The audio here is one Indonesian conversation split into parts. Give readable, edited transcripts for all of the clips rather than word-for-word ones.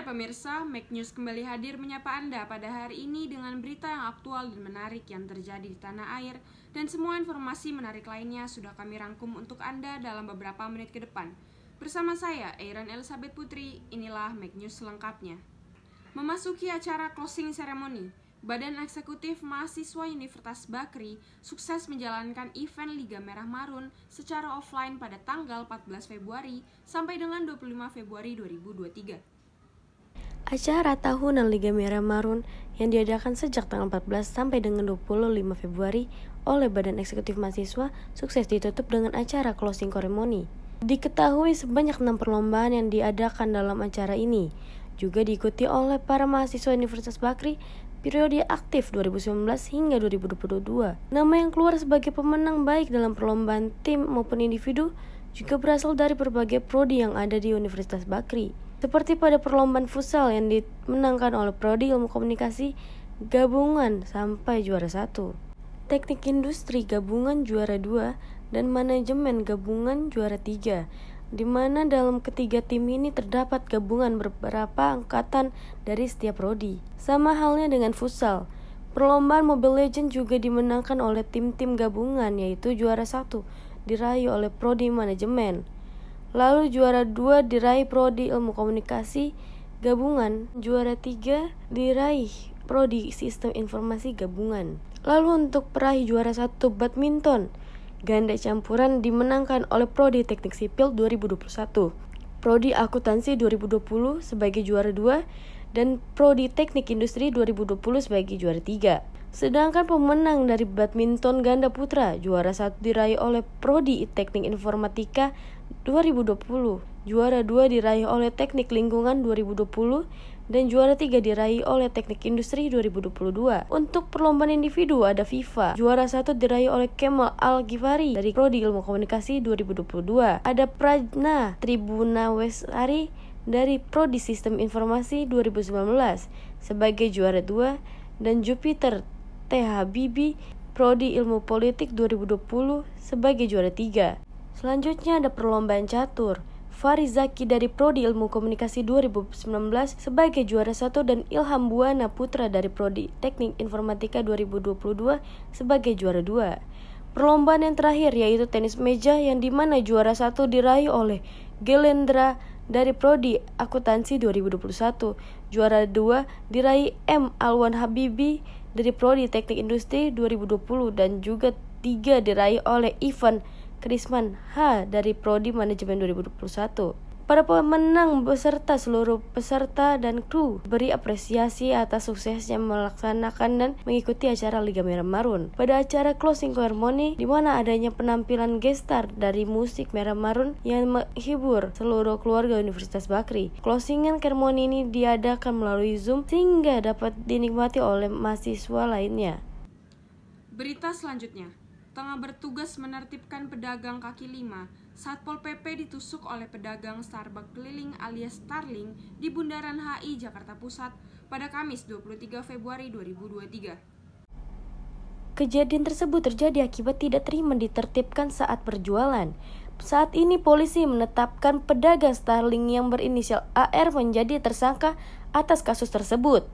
pemirsa, Make News kembali hadir menyapa Anda pada hari ini dengan berita yang aktual dan menarik yang terjadi di tanah air, dan semua informasi menarik lainnya sudah kami rangkum untuk Anda dalam beberapa menit ke depan. Bersama saya, Eiran Elizabeth Putri, inilah Make News selengkapnya. Memasuki acara closing ceremony, Badan Eksekutif Mahasiswa Universitas Bakri sukses menjalankan event Liga Merah Marun secara offline pada tanggal 14 Februari sampai dengan 25 Februari 2023. Acara tahunan Liga Merah Marun yang diadakan sejak tanggal 14 sampai dengan 25 Februari oleh Badan Eksekutif Mahasiswa sukses ditutup dengan acara closing ceremony. Diketahui sebanyak 6 perlombaan yang diadakan dalam acara ini, juga diikuti oleh para mahasiswa Universitas Bakri periode aktif 2019 hingga 2022. Nama yang keluar sebagai pemenang baik dalam perlombaan tim maupun individu juga berasal dari berbagai prodi yang ada di Universitas Bakri. Seperti pada perlombaan futsal yang dimenangkan oleh Prodi Ilmu Komunikasi Gabungan sampai juara 1, Teknik Industri Gabungan juara 2, dan Manajemen Gabungan juara 3, di mana dalam ketiga tim ini terdapat gabungan beberapa angkatan dari setiap prodi. Sama halnya dengan futsal, perlombaan Mobile Legends juga dimenangkan oleh tim-tim gabungan, yaitu juara 1 diraih oleh Prodi Manajemen. Lalu juara 2 diraih Prodi Ilmu Komunikasi Gabungan, juara 3 diraih Prodi Sistem Informasi Gabungan. Lalu untuk peraih juara 1 badminton ganda campuran dimenangkan oleh Prodi Teknik Sipil 2021, Prodi Akuntansi 2020 sebagai juara 2, dan Prodi Teknik Industri 2020 sebagai juara 3. Sedangkan pemenang dari badminton ganda putra juara 1 diraih oleh Prodi Teknik Informatika 2020, juara 2 diraih oleh Teknik Lingkungan 2020, dan juara 3 diraih oleh Teknik Industri 2022. Untuk perlombaan individu ada FIFA, juara 1 diraih oleh Kemal Al-Ghifari dari Prodi Ilmu Komunikasi 2022. Ada Prajna Tribunawesari dari Prodi Sistem Informasi 2019 sebagai juara 2, dan Jupiter T. Habibie Prodi Ilmu Politik 2020 sebagai juara 3. Selanjutnya ada perlombaan catur. Farizaki dari Prodi Ilmu Komunikasi 2019 sebagai juara 1, dan Ilham Buana Putra dari Prodi Teknik Informatika 2022 sebagai juara 2. Perlombaan yang terakhir yaitu tenis meja, yang dimana juara 1 diraih oleh Gelendra dari Prodi Akuntansi 2021, juara 2 diraih M. Alwan Habibie dari Prodi Teknik Industri 2020, dan juga 3 diraih oleh Ivan Krisman H dari Prodi Manajemen 2021. Para pemenang beserta seluruh peserta dan kru beri apresiasi atas suksesnya melaksanakan dan mengikuti acara Liga Merah Marun. Pada acara closing ceremony, di mana adanya penampilan gestar dari musik Merah Marun yang menghibur seluruh keluarga Universitas Bakri. Closing ceremony ini diadakan melalui Zoom sehingga dapat dinikmati oleh mahasiswa lainnya. Berita selanjutnya. Tengah bertugas menertibkan pedagang kaki lima, Satpol PP ditusuk oleh pedagang Starbucks keliling alias Starling di Bundaran HI Jakarta Pusat pada Kamis 23 Februari 2023. Kejadian tersebut terjadi akibat tidak terima ditertibkan saat berjualan. Saat ini polisi menetapkan pedagang Starling yang berinisial AR menjadi tersangka atas kasus tersebut.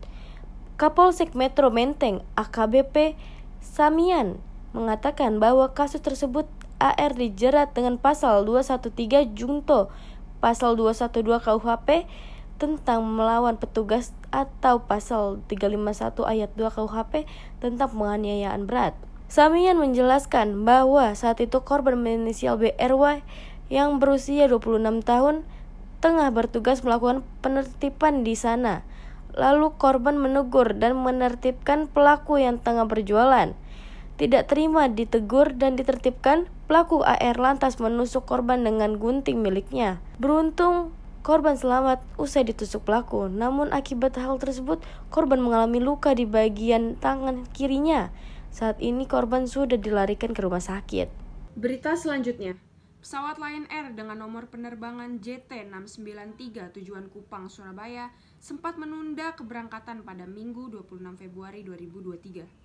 Kapolsek Metro Menteng AKBP Samian mengatakan bahwa kasus tersebut AR dijerat dengan pasal 213 Junto, pasal 212 KUHP tentang melawan petugas, atau pasal 351 ayat 2 KUHP tentang penganiayaan berat. Samian menjelaskan bahwa saat itu korban berinisial BRY yang berusia 26 tahun tengah bertugas melakukan penertiban di sana. Lalu korban menegur dan menertibkan pelaku yang tengah berjualan. Tidak terima ditegur dan ditertibkan, pelaku AR lantas menusuk korban dengan gunting miliknya. Beruntung korban selamat usai ditusuk pelaku, namun akibat hal tersebut korban mengalami luka di bagian tangan kirinya. Saat ini korban sudah dilarikan ke rumah sakit. Berita selanjutnya. Pesawat Lion Air dengan nomor penerbangan JT693 tujuan Kupang, Surabaya sempat menunda keberangkatan pada Minggu 26 Februari 2023.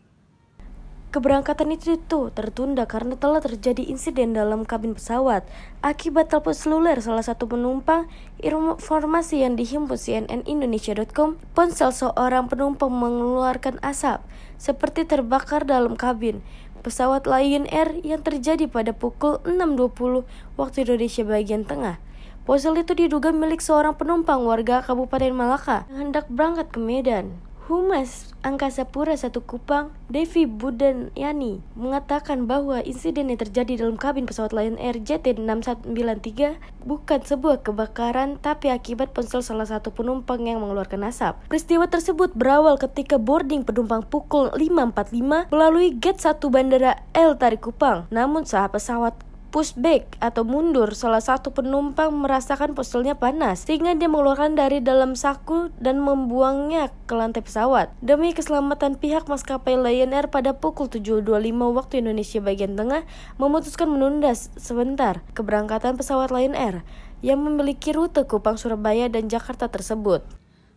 Keberangkatan itu tertunda karena telah terjadi insiden dalam kabin pesawat akibat telepon seluler salah satu penumpang. Informasi yang dihimpun cnnindonesia.com, ponsel seorang penumpang mengeluarkan asap seperti terbakar dalam kabin pesawat Lion Air yang terjadi pada pukul 6.20 waktu Indonesia bagian tengah. Ponsel itu diduga milik seorang penumpang warga Kabupaten Malaka yang hendak berangkat ke Medan. Humas Angkasa Pura I Kupang, Devi Budayani, mengatakan bahwa insiden yang terjadi dalam kabin pesawat Lion Air JT6193 bukan sebuah kebakaran, tapi akibat ponsel salah satu penumpang yang mengeluarkan asap. Peristiwa tersebut berawal ketika boarding penumpang pukul 5.45 melalui gate 1 Bandara El Tarik Kupang. Namun saat pesawat pushback atau mundur, salah satu penumpang merasakan ponselnya panas sehingga dia mengeluarkan dari dalam saku dan membuangnya ke lantai pesawat. Demi keselamatan pihak maskapai Lion Air pada pukul 7.25 waktu Indonesia bagian tengah memutuskan menunda sebentar keberangkatan pesawat Lion Air yang memiliki rute Kupang, Surabaya, dan Jakarta tersebut.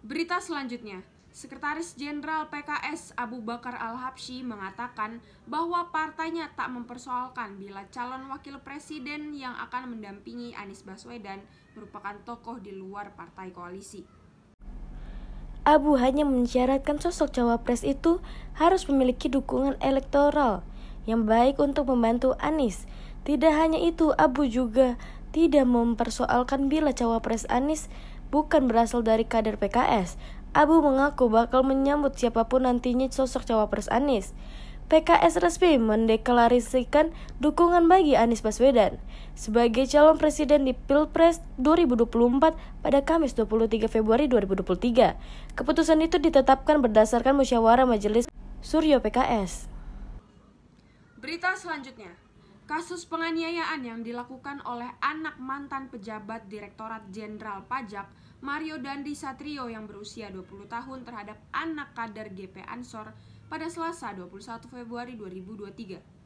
Berita selanjutnya, Sekretaris Jenderal PKS Abu Bakar Al-Habsyi mengatakan bahwa partainya tak mempersoalkan bila calon wakil presiden yang akan mendampingi Anies Baswedan merupakan tokoh di luar partai koalisi. Abu hanya mensyaratkan sosok cawapres itu harus memiliki dukungan elektoral yang baik untuk membantu Anies. Tidak hanya itu, Abu juga tidak mempersoalkan bila cawapres Anies bukan berasal dari kader PKS. Abu mengaku bakal menyambut siapapun nantinya sosok cawapres Anies. PKS resmi mendeklarasikan dukungan bagi Anies Baswedan sebagai calon presiden di Pilpres 2024 pada Kamis 23 Februari 2023. Keputusan itu ditetapkan berdasarkan musyawarah Majelis Suryo PKS. Berita selanjutnya, kasus penganiayaan yang dilakukan oleh anak mantan pejabat Direktorat Jenderal Pajak Mario Dandi Satrio yang berusia 20 tahun terhadap anak kader GP Ansor pada Selasa 21 Februari 2023.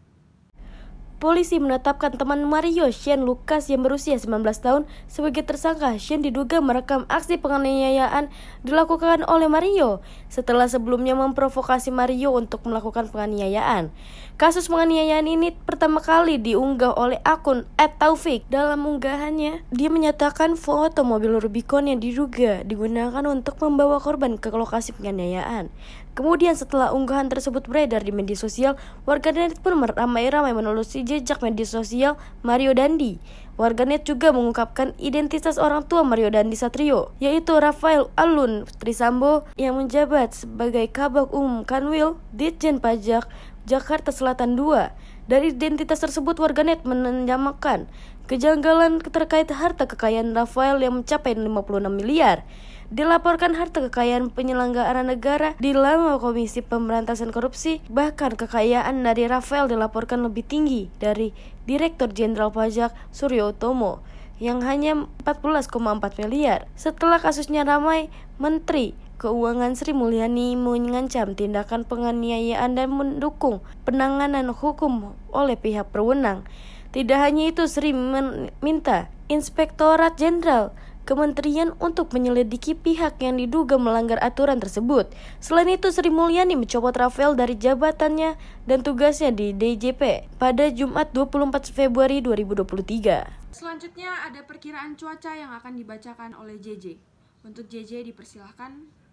Polisi menetapkan teman Mario, Shane Lucas yang berusia 19 tahun sebagai tersangka. Shane diduga merekam aksi penganiayaan dilakukan oleh Mario setelah sebelumnya memprovokasi Mario untuk melakukan penganiayaan. Kasus penganiayaan ini pertama kali diunggah oleh akun @taufik. Dalam unggahannya, dia menyatakan foto mobil Rubicon yang diduga digunakan untuk membawa korban ke lokasi penganiayaan. Kemudian setelah unggahan tersebut beredar di media sosial, warganet pun ramai-ramai menelusuri jejak media sosial Mario Dandi. Warganet juga mengungkapkan identitas orang tua Mario Dandi Satrio, yaitu Rafael Alun Trisambo yang menjabat sebagai Kabag Kanwil Ditjen Pajak Jakarta Selatan II. Dari identitas tersebut, warganet menanyakan kejanggalan terkait harta kekayaan Rafael yang mencapai 56 miliar. Dilaporkan harta kekayaan penyelenggara negara di dalam Komisi Pemberantasan Korupsi. Bahkan kekayaan dari Rafael dilaporkan lebih tinggi dari Direktur Jenderal Pajak Suryo Utomo yang hanya 14,4 miliar. Setelah kasusnya ramai, Menteri Keuangan Sri Mulyani mengancam tindakan penganiayaan dan mendukung penanganan hukum oleh pihak berwenang. Tidak hanya itu, Sri meminta Inspektorat Jenderal Kementerian untuk menyelidiki pihak yang diduga melanggar aturan tersebut. Selain itu, Sri Mulyani mencopot Rafael dari jabatannya dan tugasnya di DJP pada Jumat 24 Februari 2023. Selanjutnya ada perkiraan cuaca yang akan dibacakan oleh JJ. Untuk JJ dipersilahkan.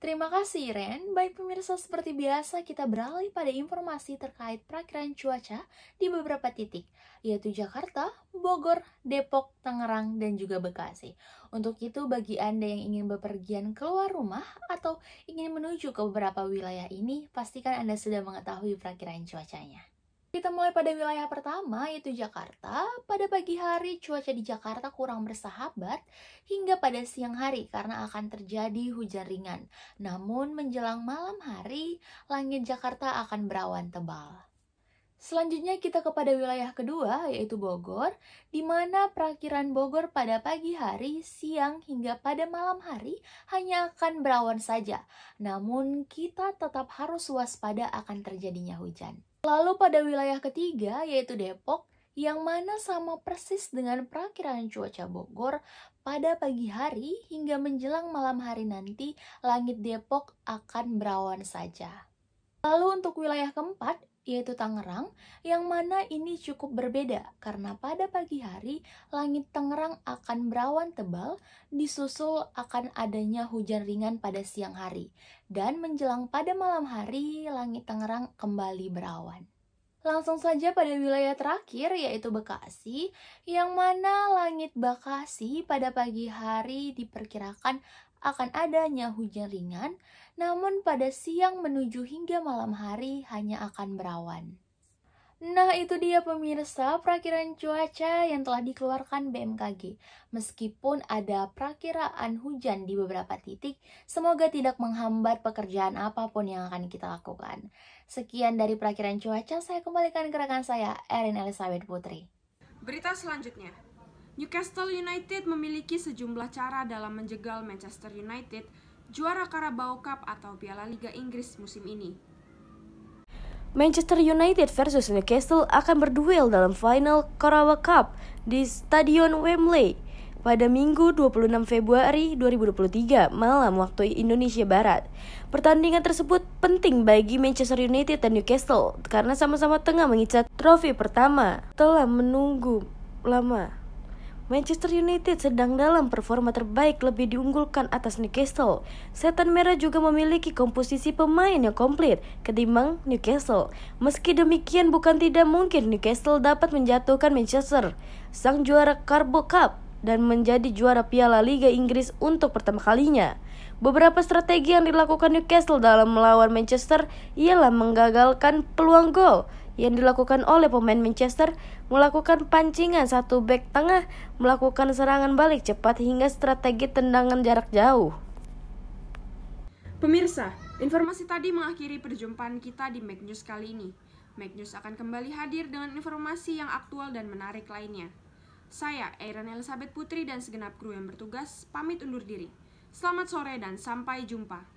Terima kasih Ren. Baik pemirsa, seperti biasa kita beralih pada informasi terkait perakiraan cuaca di beberapa titik, yaitu Jakarta, Bogor, Depok, Tangerang, dan juga Bekasi. Untuk itu, bagi Anda yang ingin bepergian keluar rumah atau ingin menuju ke beberapa wilayah ini, pastikan Anda sudah mengetahui perakiraan cuacanya. Kita mulai pada wilayah pertama, yaitu Jakarta. Pada pagi hari, cuaca di Jakarta kurang bersahabat hingga pada siang hari karena akan terjadi hujan ringan. Namun menjelang malam hari, langit Jakarta akan berawan tebal. Selanjutnya kita kepada wilayah kedua, yaitu Bogor, di mana perakiran Bogor pada pagi hari, siang, hingga pada malam hari hanya akan berawan saja. Namun kita tetap harus waspada akan terjadinya hujan. Lalu pada wilayah ketiga, yaitu Depok, yang mana sama persis dengan perakiran cuaca Bogor, pada pagi hari hingga menjelang malam hari nanti, langit Depok akan berawan saja. Lalu untuk wilayah keempat, yaitu Tangerang, yang mana ini cukup berbeda karena pada pagi hari langit Tangerang akan berawan tebal, disusul akan adanya hujan ringan pada siang hari, dan menjelang pada malam hari langit Tangerang kembali berawan. Langsung saja pada wilayah terakhir yaitu Bekasi, yang mana langit Bekasi pada pagi hari diperkirakan akan adanya hujan ringan, namun pada siang menuju hingga malam hari hanya akan berawan. Nah, itu dia pemirsa perakiran cuaca yang telah dikeluarkan BMKG. Meskipun ada perakiraan hujan di beberapa titik, semoga tidak menghambat pekerjaan apapun yang akan kita lakukan. Sekian dari perakiran cuaca, saya kembalikan ke rekan saya, Erin Elizabeth Putri. Berita selanjutnya, Newcastle United memiliki sejumlah cara dalam menjegal Manchester United, juara Carabao Cup atau Piala Liga Inggris musim ini. Manchester United versus Newcastle akan berduel dalam final Carabao Cup di Stadion Wembley pada Minggu 26 Februari 2023 malam waktu Indonesia Barat. Pertandingan tersebut penting bagi Manchester United dan Newcastle karena sama-sama tengah mengincar trofi pertama. Telah menunggu lama, Manchester United sedang dalam performa terbaik, lebih diunggulkan atas Newcastle. Setan Merah juga memiliki komposisi pemain yang komplit ketimbang Newcastle. Meski demikian, bukan tidak mungkin Newcastle dapat menjatuhkan Manchester, sang juara Carabao Cup, dan menjadi juara Piala Liga Inggris untuk pertama kalinya. Beberapa strategi yang dilakukan Newcastle dalam melawan Manchester ialah menggagalkan peluang gol yang dilakukan oleh pemain Manchester, melakukan pancingan satu bek tengah, melakukan serangan balik cepat hingga strategi tendangan jarak jauh. Pemirsa, informasi tadi mengakhiri perjumpaan kita di Make News kali ini. Make News akan kembali hadir dengan informasi yang aktual dan menarik lainnya. Saya, Erin Elizabeth Putri dan segenap kru yang bertugas, pamit undur diri. Selamat sore dan sampai jumpa.